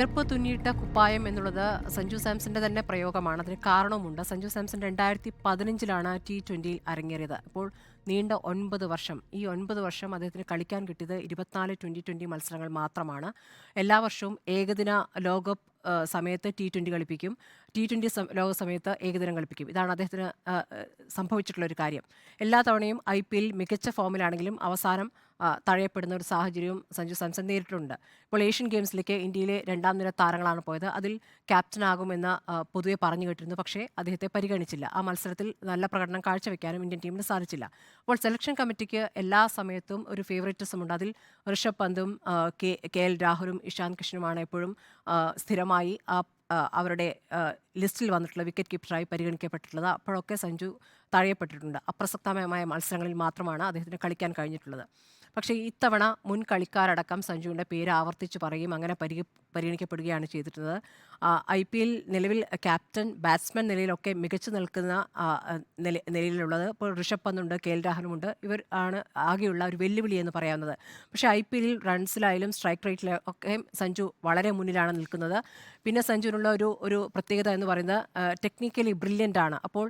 വിയർപ്പ് തുന്നിയിട്ട കുപ്പായം എന്നുള്ളത് സഞ്ജു സാംസന്റെ തന്നെ പ്രയോഗമാണ്. അതിന് കാരണവുമുണ്ട്. സഞ്ജു സാംസൺ 2015 T20 അരങ്ങേറിയത്. അപ്പോൾ നീണ്ട 9 വർഷം. ഈ 9 വർഷം അദ്ദേഹത്തിന് കളിക്കാൻ കിട്ടിയത് 24 2020 മത്സരങ്ങൾ മാത്രമാണ്. എല്ലാ വർഷവും ഏകദിന ലോകകപ്പ് സമയത്ത് T20 കളിപ്പിക്കും. T20 ലോക സമയത്ത് ഏകദിനം കളിപ്പിക്കും. ഇതാണ് അദ്ദേഹത്തിന് സംഭവിച്ചിട്ടുള്ള ഒരു കാര്യം. എല്ലാ തവണയും IPL മികച്ച ഫോമിലാണെങ്കിലും അവസാനം തഴയപ്പെടുന്ന ഒരു സാഹചര്യവും സഞ്ജു സാംസൺ നേരിട്ടുണ്ട്. ഇപ്പോൾ ഏഷ്യൻ ഗെയിംസിലേക്ക് ഇന്ത്യയിലെ രണ്ടാം നിര താരങ്ങളാണ് പോയത്. അതിൽ ക്യാപ്റ്റനാകുമെന്ന് പൊതുവെ പറഞ്ഞു കേട്ടിരുന്നു. പക്ഷേ അദ്ദേഹത്തെ പരിഗണിച്ചില്ല. ആ മത്സരത്തിൽ നല്ല പ്രകടനം കാഴ്ചവെക്കാനും ഇന്ത്യൻ ടീമിന് സാധിച്ചില്ല. അപ്പോൾ സെലക്ഷൻ കമ്മിറ്റിക്ക് എല്ലാ സമയത്തും ഒരു ഫേവറേറ്റിസം ഉണ്ട്. അതിൽ ഋഷഭ് പന്തും KL രാഹുലും ഇഷാന്ത് കിഷനുമാണ് എപ്പോഴും സ്ഥിരമായി അവരുടെ ലിസ്റ്റിൽ വന്നിട്ടുള്ള വിക്കറ്റ് കീപ്പറായി പരിഗണിക്കപ്പെട്ടിട്ടുള്ളത്. അപ്പോഴൊക്കെ സഞ്ജു തഴയപ്പെട്ടിട്ടുണ്ട്. അപ്രസക്തമായ മത്സരങ്ങളിൽ മാത്രമാണ് അദ്ദേഹത്തിന് കളിക്കാൻ കഴിഞ്ഞിട്ടുള്ളത്. പക്ഷേ ഇത്തവണ മുൻ കളിക്കാരടക്കം സഞ്ജുവിൻ്റെ പേര് ആവർത്തിച്ച് പറയുകയും അങ്ങനെ പരിഗണിക്കപ്പെടുകയാണ് ചെയ്തിട്ടുള്ളത്. IPL നിലവിൽ ക്യാപ്റ്റൻ, ബാറ്റ്സ്മാൻ നിലയിലൊക്കെ മികച്ചു നിൽക്കുന്ന നിലയിലുള്ളത് ഇപ്പോൾ ഋഷഭ് പന്തുണ്ട്, KL രാഹുലുമുണ്ട്. ഇവർ ആണ് ആകെയുള്ള ഒരു വെല്ലുവിളി എന്ന് പറയാവുന്നത്. പക്ഷേ IPL റൺസിലായാലും സ്ട്രൈക്ക് റേറ്റിലും ഒക്കെ സഞ്ജു വളരെ മുന്നിലാണ് നിൽക്കുന്നത്. പിന്നെ സഞ്ജുവിനുള്ള ഒരു പ്രത്യേകത എന്ന് പറയുന്നത് ടെക്നിക്കലി ബ്രില്യൻ്റ് ആണ്. അപ്പോൾ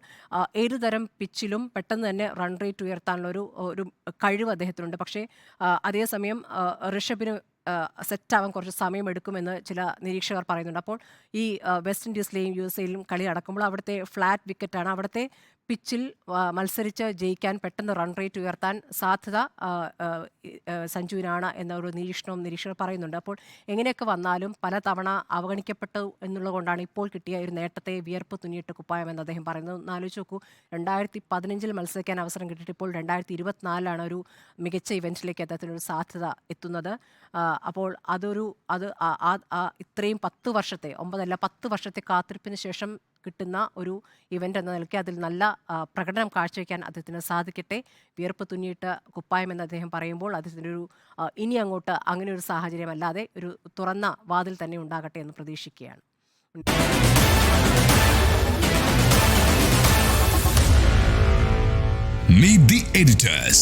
ഏതുതരം പിച്ചിലും പെട്ടെന്ന് തന്നെ റൺ റേറ്റ് ഉയർത്താനുള്ള ഒരു കഴിവ് അദ്ദേഹത്തിനുണ്ട്. പക്ഷേ അതേസമയം ഋഷഭിന് സെറ്റാവാൻ കുറച്ച് സമയമെടുക്കുമെന്ന് ചില നിരീക്ഷകർ പറയുന്നുണ്ട്. അപ്പോൾ ഈ വെസ്റ്റ് ഇൻഡീസിലെയും USA യിലും കളി നടക്കുമ്പോൾ അവിടുത്തെ ഫ്ലാറ്റ് വിക്കറ്റാണ്. അവിടുത്തെ പിച്ചിൽ മത്സരിച്ച് ജയിക്കാൻ പെട്ടെന്ന് റൺ റേറ്റ് ഉയർത്താൻ സാധ്യത സഞ്ജുവിനാണ് എന്ന ഒരു നിരീക്ഷകർ പറയുന്നുണ്ട്. അപ്പോൾ എങ്ങനെയൊക്കെ വന്നാലും പലതവണ അവഗണിക്കപ്പെട്ടു എന്നുള്ളതുകൊണ്ടാണ് ഇപ്പോൾ കിട്ടിയ ഒരു നേട്ടത്തെ വിയർപ്പ് തുന്നിയിട്ട് കുപ്പായം എന്ന് അദ്ദേഹം പറയുന്നത്. ഒന്ന് ആലോചിച്ച് നോക്കൂ, 2015 മത്സരിക്കാൻ അവസരം കിട്ടിയിട്ട് ഇപ്പോൾ 2024 ഒരു മികച്ച ഇവൻറ്റിലേക്ക് അദ്ദേഹത്തിനൊരു സാധ്യത എത്തുന്നത്. അപ്പോൾ ഇത്രയും 10 വർഷത്തെ 9 അല്ല 10 വർഷത്തെ കാത്തിരിപ്പിന് ശേഷം കിട്ടുന്ന ഒരു ഇവൻ്റ് എന്ന നിലയ്ക്ക് അതിൽ നല്ല പ്രകടനം കാഴ്ചവെക്കാൻ അദ്ദേഹത്തിന് സാധിക്കട്ടെ. വിയർപ്പ് തുന്നിയിട്ട് കുപ്പായം എന്ന് അദ്ദേഹം പറയുമ്പോൾ അദ്ദേഹത്തിൻ്റെ ഇനി അങ്ങോട്ട് അങ്ങനെ ഒരു സാഹചര്യമല്ലാതെ ഒരു തുറന്ന വാതിൽ തന്നെ ഉണ്ടാകട്ടെ എന്ന് പ്രതീക്ഷിക്കുകയാണ്. Meet the editors.